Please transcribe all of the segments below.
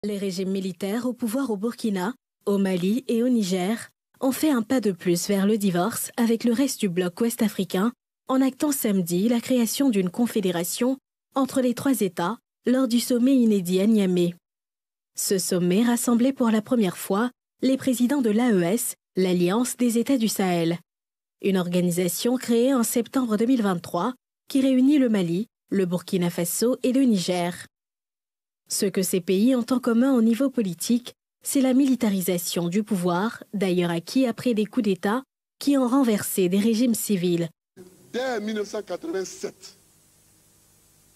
Les régimes militaires au pouvoir au Burkina, au Mali et au Niger ont fait un pas de plus vers le divorce avec le reste du bloc ouest-africain en actant samedi la création d'une confédération entre les trois États lors du sommet inédit à Niamey. Ce sommet rassemblait pour la première fois les présidents de l'AES, l'Alliance des États du Sahel, une organisation créée en septembre 2023 qui réunit le Mali, le Burkina Faso et le Niger. Ce que ces pays ont en commun au niveau politique, c'est la militarisation du pouvoir, d'ailleurs acquis après des coups d'État qui ont renversé des régimes civils. Dès 1987,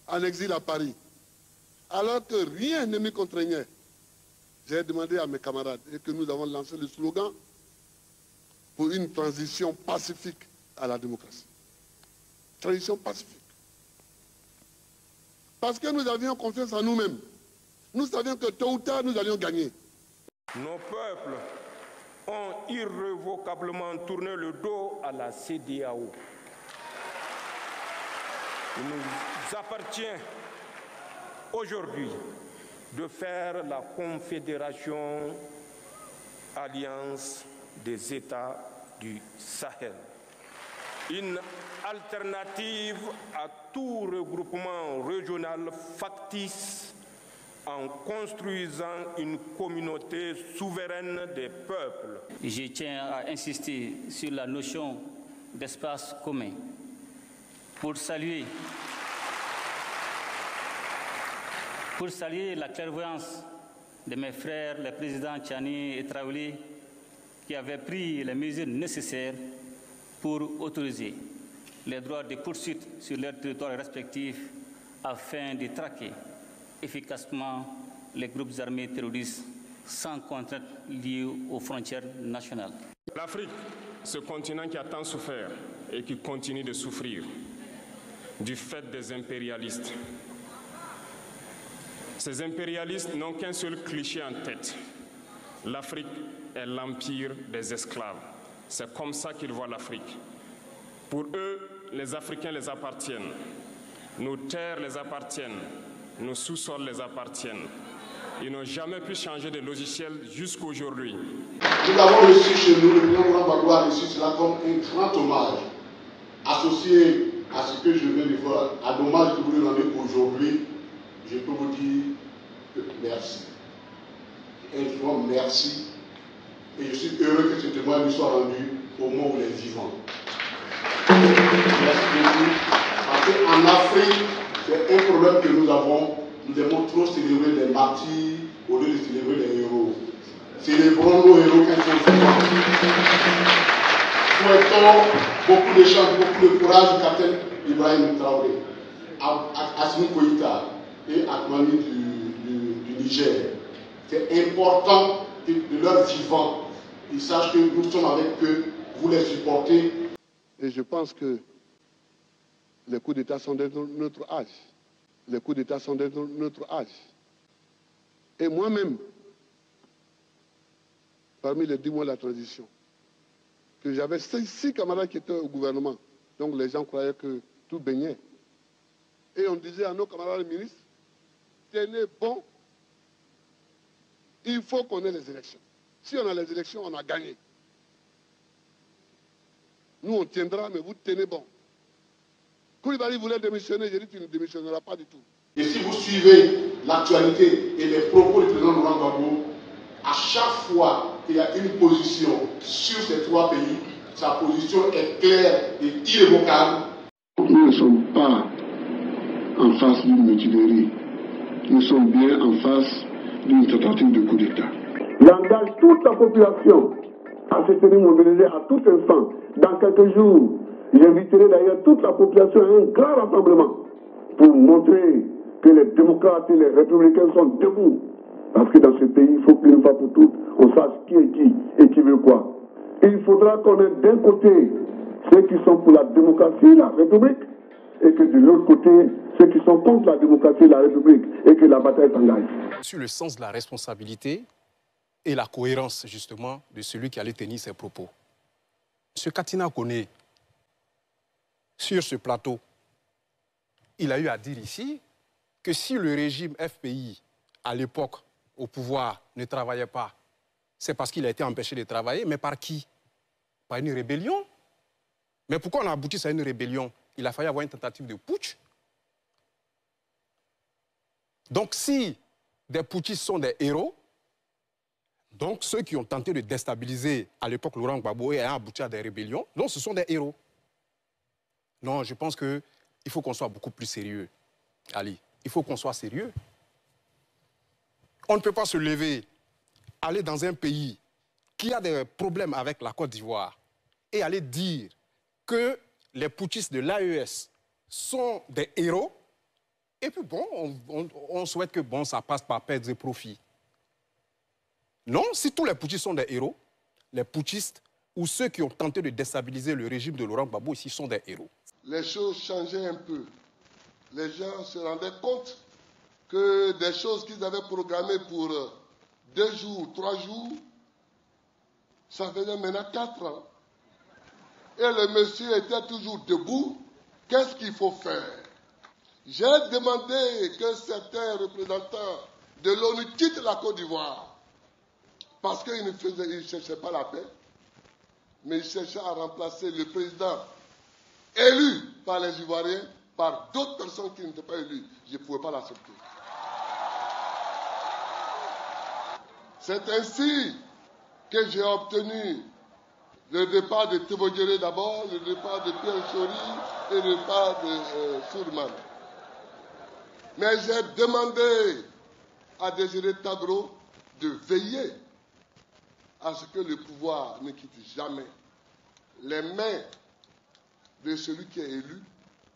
en exil à Paris, alors que rien ne m'y contraignait, j'ai demandé à mes camarades et que nous avons lancé le slogan pour une transition pacifique à la démocratie. Transition pacifique. Parce que nous avions confiance en nous-mêmes. Nous savions que tôt ou tard, nous allions gagner. Nos peuples ont irrévocablement tourné le dos à la CEDEAO. Il nous appartient aujourd'hui de faire la confédération Alliance des États du Sahel. Une alternative à tout regroupement régional factice en construisant une communauté souveraine des peuples. Je tiens à insister sur la notion d'espace commun pour saluer la clairvoyance de mes frères, les présidents Tchani et Traoré, qui avaient pris les mesures nécessaires pour autoriser les droits de poursuite sur leurs territoires respectifs afin de traquer efficacement les groupes armés terroristes sans contrainte liée aux frontières nationales. L'Afrique, ce continent qui a tant souffert et qui continue de souffrir du fait des impérialistes. Ces impérialistes n'ont qu'un seul cliché en tête. L'Afrique est l'empire des esclaves. C'est comme ça qu'ils voient l'Afrique. Pour eux, les Africains les appartiennent. Nos terres les appartiennent. Nos sous-sols les appartiennent. Ils n'ont jamais pu changer de logiciel jusqu'à aujourd'hui. Nous avons reçu chez nous, le président Laurent Gbagbo a reçu cela comme un grand hommage, associé à ce que je viens de voir, à l'hommage que vous lui rendez aujourd'hui. Je peux vous dire que merci. Un grand merci. Et je suis heureux que ce témoignage soit rendu au moment où vous êtes vivant. Merci beaucoup. Parce qu'en Afrique, c'est un problème que nous avons. Nous devons trop célébrer les martyrs au lieu de célébrer les héros. Célébrons nos héros quand ils sont vivants. Souhaitons beaucoup de chance, beaucoup de courage au capitaine Ibrahim Traoré, à Assimi Goïta et à Mani du Niger. C'est important que de leur vivant, ils sachent que nous sommes avec eux, vous les supportez. Et je pense que les coups d'État sont de notre âge. Les coups d'État sont de notre âge. Et moi-même, parmi les 10 mois de la transition, que j'avais 6 camarades qui étaient au gouvernement. Donc les gens croyaient que tout baignait. Et on disait à nos camarades ministres, tenez bon, il faut qu'on ait les élections. Si on a les élections, on a gagné. Nous, on tiendra, mais vous tenez bon. Koulibaly voulait démissionner, j'ai dit tu ne démissionneras pas du tout. Et si vous suivez l'actualité et les propos du président Laurent Gbagbo, à chaque fois qu'il y a une position sur ces 3 pays, sa position est claire et irrévocable. Nous ne sommes pas en face d'une mutinerie. Nous sommes bien en face d'une tentative de coup d'État. J'engage toute la population à se tenir mobilisée à tout instant. Dans quelques jours, j'inviterai d'ailleurs toute la population à un grand rassemblement pour montrer que les démocrates et les républicains sont debout. Parce que dans ce pays, il faut qu'une fois pour toutes, on sache qui est qui et qui veut quoi. Et il faudra qu'on ait d'un côté ceux qui sont pour la démocratie, la République, et que de l'autre côté, ceux qui sont contre la démocratie et la République, et que la bataille s'engage. Sur le sens de la responsabilité et la cohérence, justement, de celui qui allait tenir ses propos. M. Katina Koné, sur ce plateau, il a eu à dire ici que si le régime FPI, à l'époque, au pouvoir ne travaillait pas, c'est parce qu'il a été empêché de travailler, mais par qui? Par une rébellion. Mais pourquoi on a abouti à une rébellion? Il a fallu avoir une tentative de putsch. Donc si des putschistes sont des héros, donc ceux qui ont tenté de déstabiliser à l'époque Laurent Gbagbo et ont abouti à des rébellions, donc ce sont des héros. Non, je pense qu'il faut qu'on soit beaucoup plus sérieux, Ali. Il faut qu'on soit sérieux. On ne peut pas se lever, aller dans un pays qui a des problèmes avec la Côte d'Ivoire et aller dire que les putschistes de l'AES sont des héros. Et puis bon, on souhaite que bon, ça passe par perte de profit. Non, si tous les putschistes sont des héros, les putschistes ou ceux qui ont tenté de déstabiliser le régime de Laurent Gbagbo ici sont des héros. Les choses changeaient un peu. Les gens se rendaient compte que des choses qu'ils avaient programmées pour 2 jours, 3 jours, ça faisait maintenant 4 ans. Et le monsieur était toujours debout. Qu'est-ce qu'il faut faire? J'ai demandé que certains représentants de l'ONU quittent la Côte d'Ivoire parce qu'ils ne cherchaient pas la paix, mais ils cherchaient à remplacer le président élu par les Ivoiriens par d'autres personnes qui n'étaient pas élues. Je ne pouvais pas l'accepter. C'est ainsi que j'ai obtenu le départ de Tebogéré d'abord, le départ de Pierre Chori et le départ de Sourman. Mais j'ai demandé à Désiré Tagro de veiller à ce que le pouvoir ne quitte jamais les mains de celui qui est élu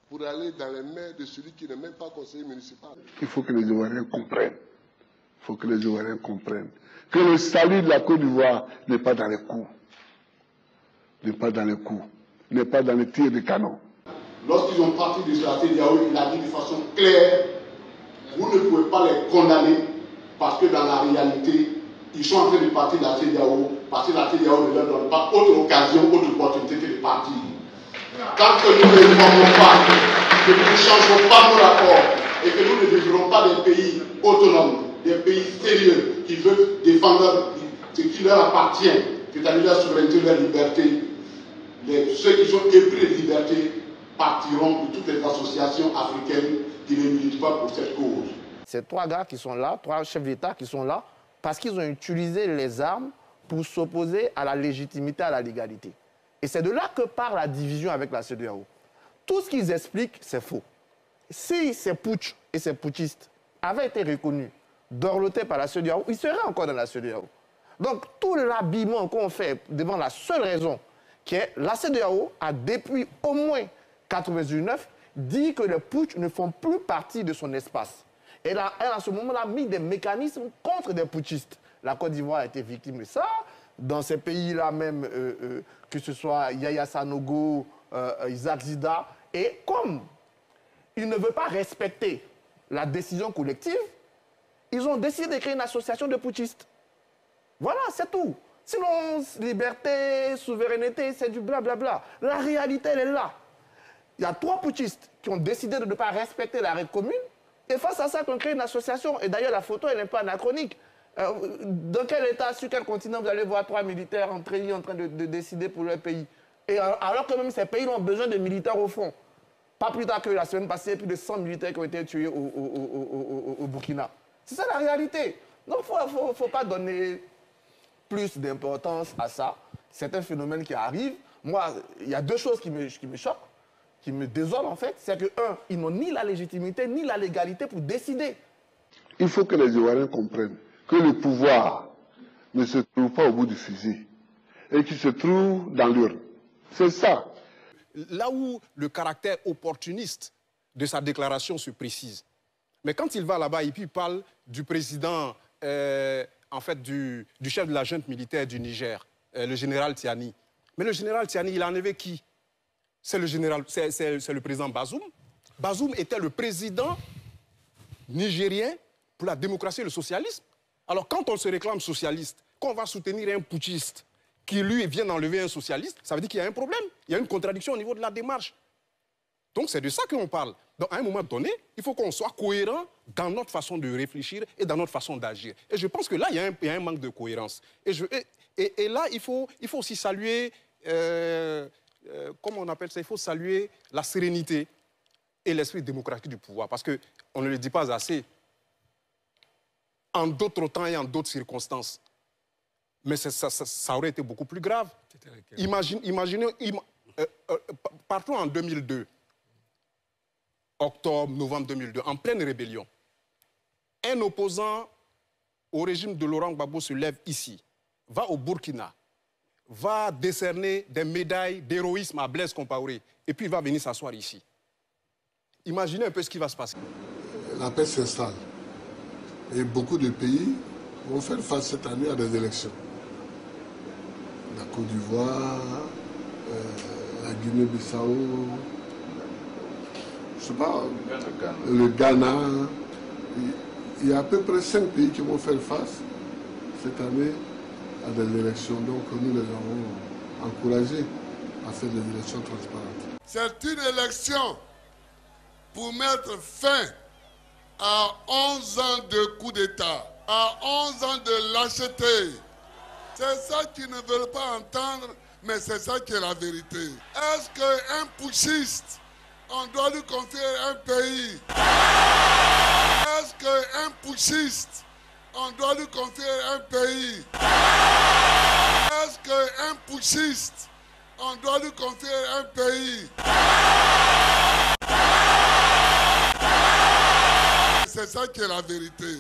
pour aller dans les mains de celui qui n'est même pas conseiller municipal. Il faut que les Ivoiriens comprennent. Il faut que les Ivoiriens comprennent que le salut de la Côte d'Ivoire n'est pas dans les coups. N'est pas dans les coups. N'est pas dans les tirs de canon. Lorsqu'ils ont parti de la CEDEAO, il a dit de façon claire, vous ne pouvez pas les condamner parce que dans la réalité, ils sont en train de partir de la CEDEAO parce que la CEDEAO ne leur donne pas autre occasion, autre opportunité que de partir. Tant que nous ne réformons pas, que nous ne changerons pas nos rapports et que nous ne deviendrons pas des pays autonomes, des pays sérieux qui veulent défendre ce qui leur appartient, c'est-à-dire leur souveraineté, leur liberté, ceux qui sont épris de liberté partiront de toutes les associations africaines qui ne militent pas pour cette cause. Ces 3 gars qui sont là, 3 chefs d'État qui sont là, parce qu'ils ont utilisé les armes pour s'opposer à la légitimité, à la légalité. Et c'est de là que part la division avec la CEDEAO. Tout ce qu'ils expliquent, c'est faux. Si ces putsch et ces putschistes avaient été reconnus, dorlotés par la CEDEAO, ils seraient encore dans la CEDEAO. Donc tout l'habillement qu'on fait devant la seule raison qui est la CEDEAO a depuis au moins 1999 dit que les putsch ne font plus partie de son espace. Et elle, à ce moment-là, a mis des mécanismes contre des putschistes. La Côte d'Ivoire a été victime de ça. Dans ces pays-là même, que ce soit Yaya Sanogo, Isaac Zida. Et comme ils ne veulent pas respecter la décision collective, ils ont décidé de créer une association de putschistes. Voilà, c'est tout. Sinon, liberté, souveraineté, c'est du blablabla. La réalité, elle est là. Il y a 3 putschistes qui ont décidé de ne pas respecter la règle commune. Et face à ça, on crée une association. Et d'ailleurs, la photo, elle n'est pas anachronique. Dans quel état, sur quel continent, vous allez voir 3 militaires en train de décider pour leur pays? Et alors que même ces pays ont besoin de militaires au front. Pas plus tard que la semaine passée, plus de 100 militaires qui ont été tués au Burkina. C'est ça la réalité. Donc, il ne faut pas donner plus d'importance à ça. C'est un phénomène qui arrive. Moi, il y a 2 choses qui me choquent, qui me désolent en fait. C'est que, 1, ils n'ont ni la légitimité, ni la légalité pour décider. Il faut que les Ivoiriens comprennent que le pouvoir ne se trouve pas au bout du fusil et qu'il se trouve dans l'urne. C'est ça. Là où le caractère opportuniste de sa déclaration se précise. Mais quand il va là-bas et puis il parle du président, en fait, du chef de la junte militaire du Niger, le général Tiani. Mais le général Tiani, il a enlevé qui? C'est le président Bazoum. Bazoum était le président nigérien pour la démocratie et le socialisme. Alors, quand on se réclame socialiste, qu'on va soutenir un putschiste qui, lui, vient d'enlever un socialiste, ça veut dire qu'il y a un problème. Il y a une contradiction au niveau de la démarche. Donc, c'est de ça qu'on parle. Donc, à un moment donné, il faut qu'on soit cohérent dans notre façon de réfléchir et dans notre façon d'agir. Et je pense que là, il y a un manque de cohérence. Et là, il faut aussi saluer, comment on appelle ça, il faut saluer la sérénité et l'esprit démocratique du pouvoir. Parce qu'on ne le dit pas assez. En d'autres temps et en d'autres circonstances. Mais ça aurait été beaucoup plus grave. Imaginez, partons en 2002. Octobre, novembre 2002, en pleine rébellion. Un opposant au régime de Laurent Gbagbo se lève ici, va au Burkina, va décerner des médailles d'héroïsme à Blaise Compaoré, et puis il va venir s'asseoir ici. Imaginez un peu ce qui va se passer. La paix s'installe. Et beaucoup de pays vont faire face cette année à des élections. La Côte d'Ivoire, la Guinée-Bissau, je sais pas, le Ghana. Il y a à peu près 5 pays qui vont faire face cette année à des élections. Donc nous les avons encouragés à faire des élections transparentes. C'est une élection pour mettre fin à 11 ans de coup d'État, à 11 ans de lâcheté. C'est ça qu'ils ne veulent pas entendre, mais c'est ça qui est la vérité. Est-ce qu'un putschiste, on doit lui confier un pays? Est-ce qu'un putschiste, on doit lui confier un pays? Est-ce qu'un putschiste, on doit lui confier un pays? C'est ça qui est la vérité.